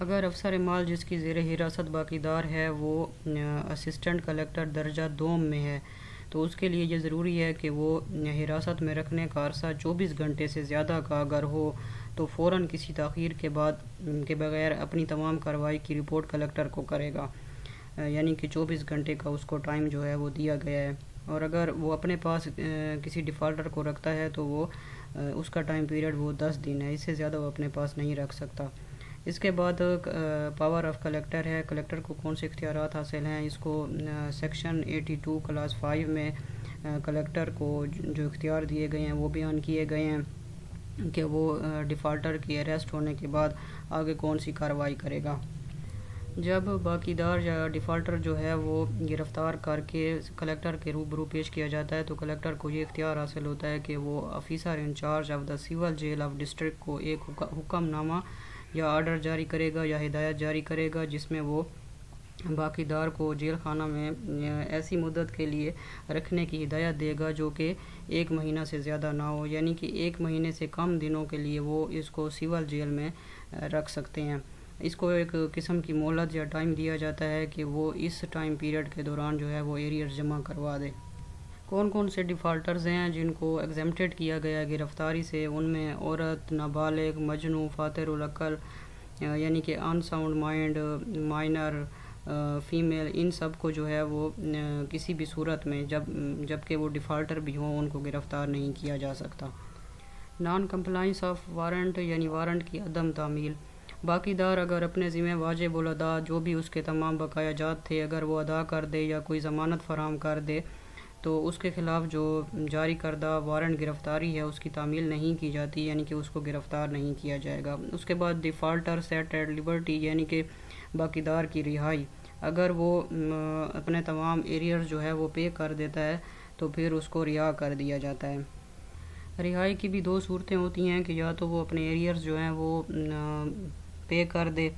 اگر افسر مال جس کی زیر حراست باقی دار ہے وہ اسسٹنٹ کلیکٹر درجہ دوم میں ہے تو اس کے لیے یہ ضروری ہے کہ وہ حراست میں رکھنے کا عرصہ 24 گھنٹے سے زیادہ کا اگر ہو تو فوراً کسی تاخیر کے بغیر اپنی تمام کارروائی کی رپورٹ کلیکٹر کو کرے گا، یعنی کہ 24 گھنٹے کا اس کو ٹائم جو ہے وہ دیا گیا ہے، اور اگر وہ اپنے پاس کسی ڈیفالٹر کو رکھتا ہے تو وہ اس کا ٹائم پیریڈ وہ 10 دن ہے، اس سے زیادہ وہ اپنے پاس نہیں رکھ سکتا۔ اس کے بعد پاور آف کلیکٹر ہے، کلیکٹر کو کون سے اختیارات حاصل ہیں، اس کو سیکشن 82 کلاس 5 میں کلیکٹر کو جو اختیار دیے گئے ہیں وہ بیان کیے گئے ہیں کہ وہ ڈیفالٹر کی اریسٹ ہونے کے بعد آگے کون سی کارروائی کرے گا۔ جب باقی دار یا ڈیفالٹر جو ہے وہ گرفتار کر کے کلیکٹر کے روبرو پیش کیا جاتا ہے تو کلیکٹر کو یہ اختیار حاصل ہوتا ہے کہ وہ officer in charge of the civil jail of district کو ایک حکم نامہ یا آرڈر جاری کرے گا یا ہدایت جاری کرے گا جس میں وہ باقی دار کو جیل خانہ میں ایسی مدت کے لیے رکھنے کی ہدایت دے گا جو کہ 1 مہینہ سے زیادہ نہ ہو، یعنی کہ 1 مہینے سے کم دنوں کے لیے وہ اس کو سول جیل میں رکھ سکتے ہیں۔ اس کو ایک قسم کی مہلت یا ٹائم دیا جاتا ہے کہ وہ اس ٹائم پیریڈ کے دوران جو ہے وہ ایریئرز جمع کروا دے۔ کون کون سے ڈیفالٹرز ہیں جن کو ایگزمپٹڈ کیا گیا ہے گرفتاری سے، ان میں عورت، نابالغ، مجنوں، فاتر العقل یعنی کہ ان ساؤنڈ مائنڈ، مائنر، فیمیل، ان سب کو جو ہے وہ کسی بھی صورت میں جب کہ وہ ڈیفالٹر بھی ہوں ان کو گرفتار نہیں کیا جا سکتا۔ نان کمپلائنس آف وارنٹ یعنی وارنٹ کی عدم تعمیل، باقی دار اگر اپنے ذمہ واجب الادا جو بھی اس کے تمام بقایا جات تھے اگر وہ ادا کر دے یا کوئی ضمانت فراہم کر دے تو اس کے خلاف جو جاری کردہ وارنٹ گرفتاری ہے اس کی تعمیل نہیں کی جاتی، یعنی کہ اس کو گرفتار نہیں کیا جائے گا۔ اس کے بعد ڈیفالٹر سیٹ ایٹ لبرٹی یعنی کہ باقی دار کی رہائی، اگر وہ اپنے تمام ایریئرز جو ہے وہ پے کر دیتا ہے تو پھر اس کو رہا کر دیا جاتا ہے۔ رہائی کی بھی 2 صورتیں ہوتی ہیں کہ یا تو وہ اپنے ایریئرز جو ہیں وہ پے کر دے،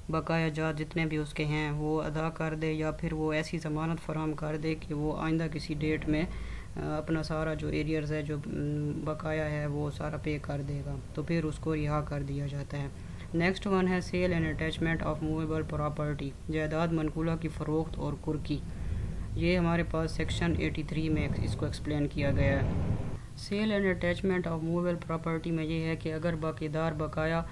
بقایا جات جتنے بھی اس کے ہیں وہ ادا کر دے، یا پھر وہ ایسی ضمانت فراہم کر دے کہ وہ آئندہ کسی ڈیٹ میں اپنا سارا جو ایریئرز ہے جو بقایا ہے وہ سارا پے کر دے گا تو پھر اس کو رہا کر دیا جاتا ہے۔ نیکسٹ ون ہے sale and attachment of movable property, جائیداد منقولہ کی فروخت اور قرقی، یہ ہمارے پاس سیکشن 83 میں اس کو ایکسپلین کیا گیا ہے۔ Sale and attachment of movable property میں یہ ہے کہ اگر باقی دار بقایا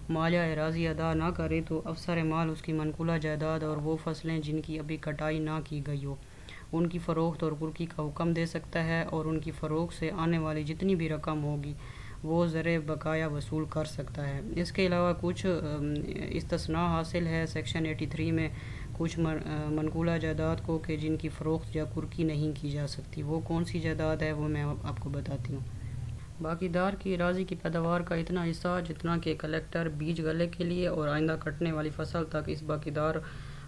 مال یا اراضی ادا نہ کرے تو افسر مال اس کی منقولہ جائیداد اور وہ فصلیں جن کی ابھی کٹائی نہ کی گئی ہو ان کی فروخت اور قرقی کا حکم دے سکتا ہے، اور ان کی فروخت سے آنے والی جتنی بھی رقم ہوگی وہ زر بقایا وصول کر سکتا ہے۔ اس کے علاوہ کچھ استثناء حاصل ہے سیکشن 83 میں کچھ منقولہ جائیداد کو کہ جن کی فروخت یا قرقی نہیں کی جا سکتی۔ وہ کون سی جائیداد ہے وہ میں آپ کو بتاتی ہوں۔ باقی دار کی اراضی کی پیداوار کا اتنا حصہ جتنا کہ کلیکٹر بیج گلے کے لیے اور آئندہ کٹنے والی فصل تک اس باقی دار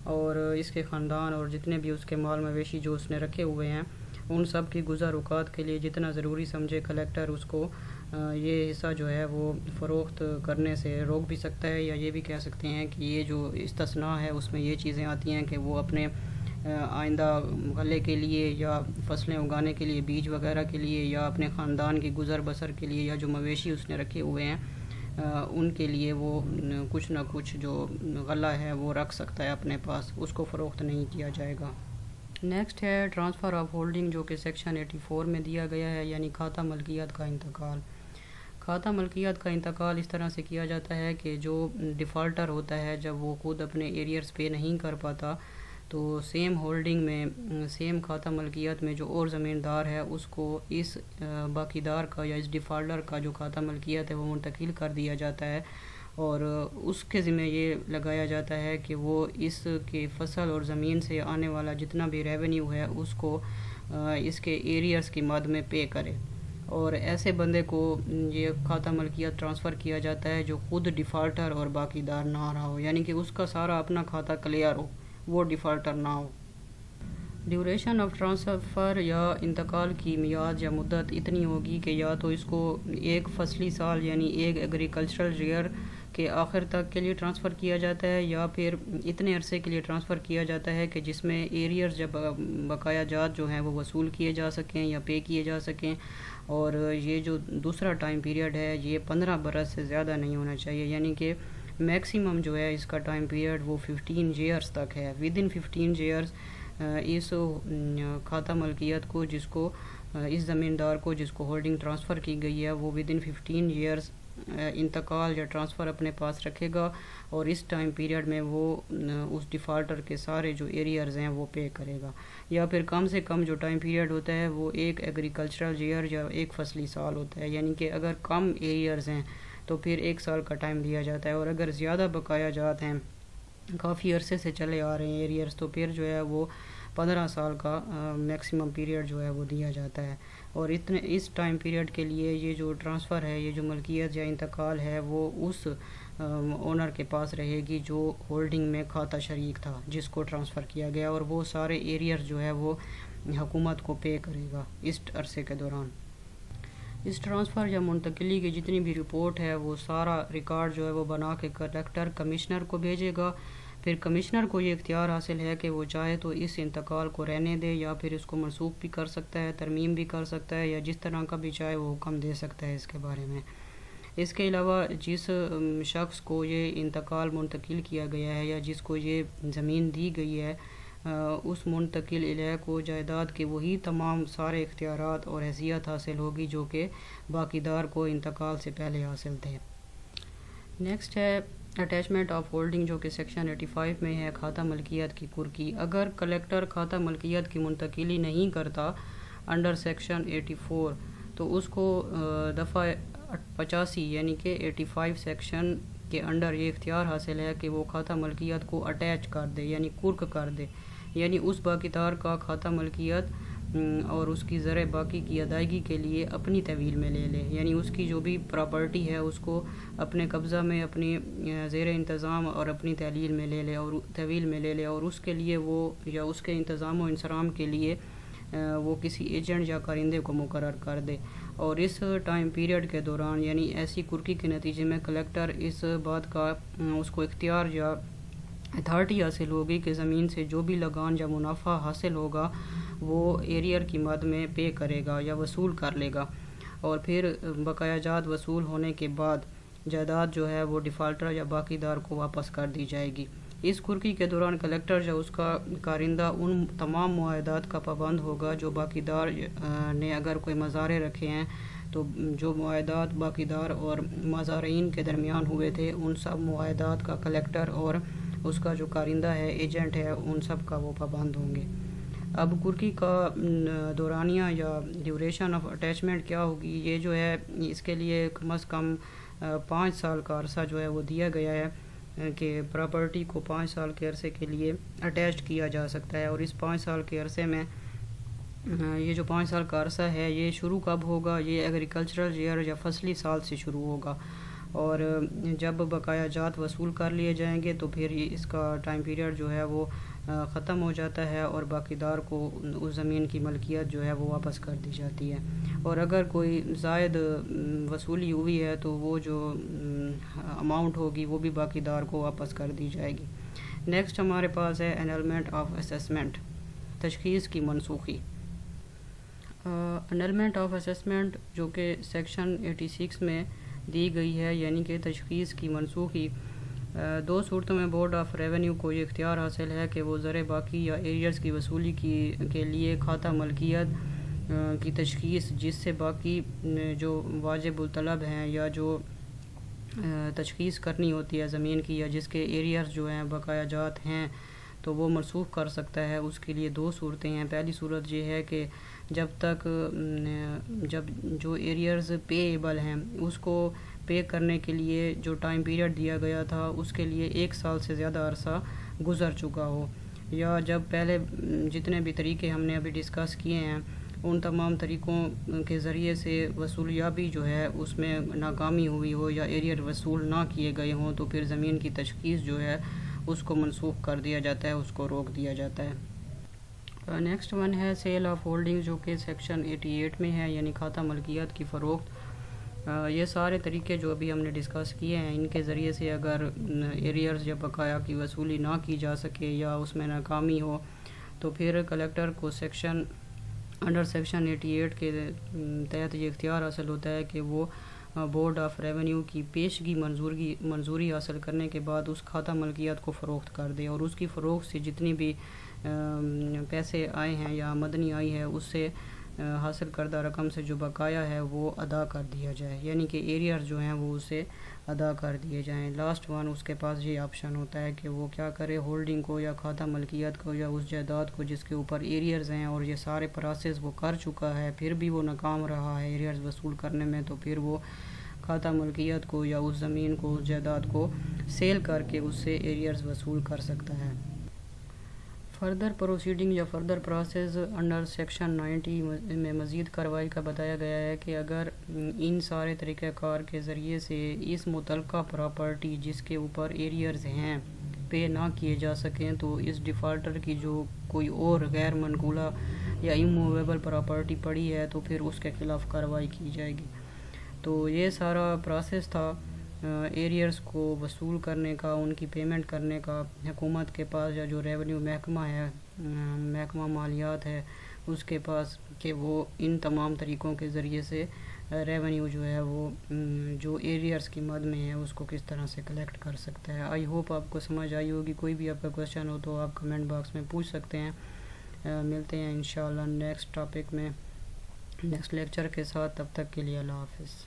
اور اس کے خاندان اور جتنے بھی اس کے مال مویشی جو اس نے رکھے ہوئے ہیں ان سب کی گزر اوقات کے لیے جتنا ضروری سمجھے کلیکٹر اس کو یہ حصہ جو ہے وہ فروخت کرنے سے روک بھی سکتا ہے، یا یہ بھی کہہ سکتے ہیں کہ یہ جو استثناء ہے اس میں یہ چیزیں آتی ہیں کہ وہ اپنے آئندہ غلے کے لیے یا فصلیں اگانے کے لیے بیج وغیرہ کے لیے یا اپنے خاندان کی گزر بسر کے لیے یا جو مویشی اس نے رکھے ہوئے ہیں ان کے لیے وہ کچھ نہ کچھ جو غلہ ہے وہ رکھ سکتا ہے اپنے پاس، اس کو فروخت نہیں کیا جائے گا۔ نیکسٹ ہے ٹرانسفر آف ہولڈنگ جو کہ سیکشن 84 میں دیا گیا ہے، یعنی کھاتہ ملکیت کا انتقال۔ کھاتہ ملکیت کا انتقال اس طرح سے کیا جاتا ہے کہ جو ڈیفالٹر ہوتا ہے جب وہ خود اپنے ایریئرز پے نہیں کر پاتا تو سیم ہولڈنگ میں سیم کھاتہ ملکیت میں جو اور زمیندار ہے اس کو اس باقی دار کا یا اس ڈیفالٹر کا جو کھاتہ ملکیت ہے وہ منتقل کر دیا جاتا ہے، اور اس کے ذمہ یہ لگایا جاتا ہے کہ وہ اس کے فصل اور زمین سے آنے والا جتنا بھی ریونیو ہے اس کو اس کے ایریئرز کی مد میں پے کرے، اور ایسے بندے کو یہ کھاتہ ملکیت ٹرانسفر کیا جاتا ہے جو خود ڈیفالٹر اور باقی دار نہ رہا ہو، یعنی کہ اس کا سارا اپنا کھاتہ کلیئر ہو، وہ ڈیفالٹر نہ ہو۔ ڈیوریشن آف ٹرانسفر یا انتقال کی میعاد یا مدت اتنی ہوگی کہ یا تو اس کو ایک فصلی سال یعنی ایک ایگریکلچرل ایئر کے آخر تک کے لیے ٹرانسفر کیا جاتا ہے، یا پھر اتنے عرصے کے لیے ٹرانسفر کیا جاتا ہے کہ جس میں ایریئرز جب بقایا جات جو ہیں وہ وصول کیے جا سکیں یا پے کیے جا سکیں، اور یہ جو دوسرا ٹائم پیریڈ ہے یہ 15 برس سے زیادہ نہیں ہونا چاہیے، یعنی کہ میکسیمم جو ہے اس کا ٹائم پیریڈ وہ 15 ایئرس تک ہے. ود ان 15 ایئرس اس کھاتہ ملکیت کو جس کو اس زمیندار کو جس کو ہولڈنگ ٹرانسفر کی گئی ہے وہ ود ان 15 ایئرس انتقال یا ٹرانسفر اپنے پاس رکھے گا, اور اس ٹائم پیریڈ میں وہ اس ڈیفالٹر کے سارے جو ایریئرز ہیں وہ پے کرے گا. یا پھر کم سے کم جو ٹائم پیریڈ ہوتا ہے وہ ایک ایگریکلچرل ایئر یا ایک فصلی سال ہوتا ہے, یعنی کہ اگر کم ایریئرز ہیں تو پھر 1 سال کا ٹائم دیا جاتا ہے, اور اگر زیادہ بقایا جات ہیں کافی عرصے سے چلے آ رہے ہیں ایریئرز تو پھر جو ہے وہ 15 سال کا میکسیمم پیریڈ جو ہے وہ دیا جاتا ہے. اور اس ٹائم پیریڈ کے لیے یہ جو ٹرانسفر ہے, یہ جو ملکیت یا انتقال ہے وہ اس اونر کے پاس رہے گی جو ہولڈنگ میں کھاتہ شریک تھا جس کو ٹرانسفر کیا گیا, اور وہ سارے ایریئر جو ہے وہ حکومت کو پے کرے گا اس عرصے کے دوران. اس ٹرانسفر یا منتقلی کی جتنی بھی رپورٹ ہے وہ سارا ریکارڈ جو ہے وہ بنا کے کلیکٹر کمشنر کو بھیجے گا. پھر کمشنر کو یہ اختیار حاصل ہے کہ وہ چاہے تو اس انتقال کو رہنے دے یا پھر اس کو منسوخ بھی کر سکتا ہے, ترمیم بھی کر سکتا ہے, یا جس طرح کا بھی چاہے وہ حکم دے سکتا ہے اس کے بارے میں. اس کے علاوہ جس شخص کو یہ انتقال منتقل کیا گیا ہے یا جس کو یہ زمین دی گئی ہے اس منتقل علیہ کو جائیداد کے وہی تمام سارے اختیارات اور حیثیت حاصل ہوگی جو کہ باقی دار کو انتقال سے پہلے حاصل تھے. نیکسٹ ہے اٹیچمنٹ آف ہولڈنگ جو کہ سیکشن 85 میں ہے, کھاتہ ملکیت کی کرکی. اگر کلیکٹر کھاتہ ملکیت کی منتقلی نہیں کرتا انڈر سیکشن 84 تو اس کو دفعہ 85 یعنی کہ 85 سیکشن کے انڈر یہ اختیار حاصل ہے کہ وہ کھاتہ ملکیت کو اٹیچ کر دے یعنی کرک کر دے, یعنی اس باقی دار کا کھاتہ ملکیت اور اس کی زر باقی کی ادائیگی کے لیے اپنی تحویل میں لے لے, یعنی اس کی جو بھی پراپرٹی ہے اس کو اپنے قبضہ میں اپنی زیر انتظام اور اپنی تحویل میں لے لے اور اس کے لیے وہ یا اس کے انتظام و انصرام کے لیے وہ کسی ایجنٹ یا کارندے کو مقرر کر دے. اور اس ٹائم پیریڈ کے دوران یعنی ایسی کرکی کے نتیجے میں کلیکٹر اس بات کا اس کو اختیار یا اتھارٹی حاصل ہوگی کہ زمین سے جو بھی لگان یا منافع حاصل ہوگا وہ ایریئر کی مد میں پے کرے گا یا وصول کر لے گا, اور پھر بقایا جات وصول ہونے کے بعد جائیداد جو ہے وہ ڈیفالٹر یا باقی دار کو واپس کر دی جائے گی. اس کرکی کے دوران کلیکٹر یا اس کا کارندہ ان تمام معاہدات کا پابند ہوگا جو باقی دار نے اگر کوئی مزارع رکھے ہیں تو جو معاہدات باقی دار اور مزارعین کے درمیان ہوئے تھے ان سب معاہدات کا کلیکٹر اور اس کا جو کارندہ ہے ایجنٹ ہے ان سب کا وہ پابند ہوں گے. اب کرکی کا دورانیہ یا ڈیوریشن آف اٹیچمنٹ کیا ہوگی, یہ جو ہے اس کے لیے کم از کم 5 سال کا عرصہ جو ہے وہ دیا گیا ہے کہ پراپرٹی کو 5 سال کے عرصے کے لیے اٹیچ کیا جا سکتا ہے. اور اس 5 سال کے عرصے میں یہ جو 5 سال کا عرصہ ہے یہ شروع کب ہوگا, یہ ایگریکلچرل ایئر یا فصلی سال سے شروع ہوگا, اور جب بقایا جات وصول کر لیے جائیں گے تو پھر اس کا ٹائم پیریڈ جو ہے وہ ختم ہو جاتا ہے اور باقی دار کو اس زمین کی ملکیت جو ہے وہ واپس کر دی جاتی ہے. اور اگر کوئی زائد وصولی ہوئی ہے تو وہ جو اماؤنٹ ہوگی وہ بھی باقی دار کو واپس کر دی جائے گی. نیکسٹ ہمارے پاس ہے انلمنٹ آف اسیسمنٹ, تشخیص کی منسوخی. انلمنٹ آف اسیسمنٹ جو کہ سیکشن 86 میں دی گئی ہے یعنی کہ تشخیص کی منسوخی. 2 صورتوں میں بورڈ آف ریونیو کو یہ اختیار حاصل ہے کہ وہ زر باقی یا ایریئرز کی وصولی کے لیے کھاتہ ملکیت کی تشخیص جس سے باقی جو واجب الطلب ہیں یا جو تشخیص کرنی ہوتی ہے زمین کی یا جس کے ایریئرز جو ہیں بقایا جات ہیں تو وہ منسوخ کر سکتا ہے. اس کے لیے 2 صورتیں ہیں. پہلی صورت یہ ہے کہ جب جو ایریئرز پے ایبل ہیں اس کو پے کرنے کے لیے جو ٹائم پیریڈ دیا گیا تھا اس کے لیے 1 سال سے زیادہ عرصہ گزر چکا ہو, یا جب پہلے جتنے بھی طریقے ہم نے ابھی ڈسکس کیے ہیں ان تمام طریقوں کے ذریعے سے وصولیابی جو ہے اس میں ناکامی ہوئی ہو یا ایریئر وصول نہ کیے گئے ہوں تو پھر زمین کی تشخیص جو ہے اس کو منسوخ کر دیا جاتا ہے, اس کو روک دیا جاتا ہے. نیکسٹ ون ہے سیل آف ہولڈنگ جو کہ سیکشن 88 میں ہے یعنی کھاتہ ملکیت کی فروخت. یہ سارے طریقے جو ابھی ہم نے ڈسکس کیے ہیں ان کے ذریعے سے اگر ایریئرز یا بقایا کی وصولی نہ کی جا سکے یا اس میں ناکامی ہو تو پھر کلیکٹر کو انڈر سیکشن 88 کے تحت یہ اختیار حاصل ہوتا ہے کہ وہ بورڈ آف ریونیو کی پیشگی منظوری حاصل کرنے کے بعد اس کھاتہ ملکیت کو فروخت کر دے، اور اس کی فروخت سے جتنی بھی پیسے آئے ہیں یا آمدنی آئی ہے اس سے حاصل کردہ رقم سے جو بقایا ہے وہ ادا کر دیا جائے، یعنی کہ ایریئرز جو ہیں وہ اسے ادا کر دیے جائیں۔ لاسٹ ون اس کے پاس یہ آپشن ہوتا ہے کہ وہ کیا کرے، ہولڈنگ کو یا کھاتہ ملکیت کو یا اس جائیداد کو جس کے اوپر ایریئرز ہیں اور یہ سارے پروسیس وہ کر چکا ہے پھر بھی وہ ناکام رہا ہے ایریئرز وصول کرنے میں، تو پھر وہ کھاتہ ملکیت کو یا اس زمین کو اس جائیداد کو سیل کر کے اس سے ایریئرز وصول کر سکتا ہے۔ فردر پروسیڈنگ یا فردر پروسیس انڈر سیکشن 90 میں مزید کارروائی کا بتایا گیا ہے کہ اگر ان سارے طریقہ کار کے ذریعے سے اس متعلقہ پراپرٹی جس کے اوپر ایریئرز ہیں پے نہ کیے جا سکیں تو اس ڈیفالٹر کی جو کوئی اور غیر منقولہ یا اموویبل پراپرٹی پڑی ہے تو پھر اس کے خلاف کارروائی کی جائے گی۔ تو یہ سارا پروسیس تھا ایریئرز کو وصول کرنے کا، ان کی پیمنٹ کرنے کا حکومت کے پاس یا جو ریونیو محکمہ ہے، محکمہ مالیات ہے اس کے پاس، کہ وہ ان تمام طریقوں کے ذریعے سے ریونیو جو ہے وہ جو ایریئرز کی مد میں ہے اس کو کس طرح سے کلیکٹ کر سکتا ہے۔ آئی ہوپ آپ کو سمجھ آئی ہوگی۔ کوئی بھی آپ کا کویشچن ہو تو آپ کمنٹ باکس میں پوچھ سکتے ہیں۔ ملتے ہیں انشاءاللہ نیکسٹ ٹاپک میں نیکسٹ لیکچر کے ساتھ، تب تک کے لیے اللہ حافظ۔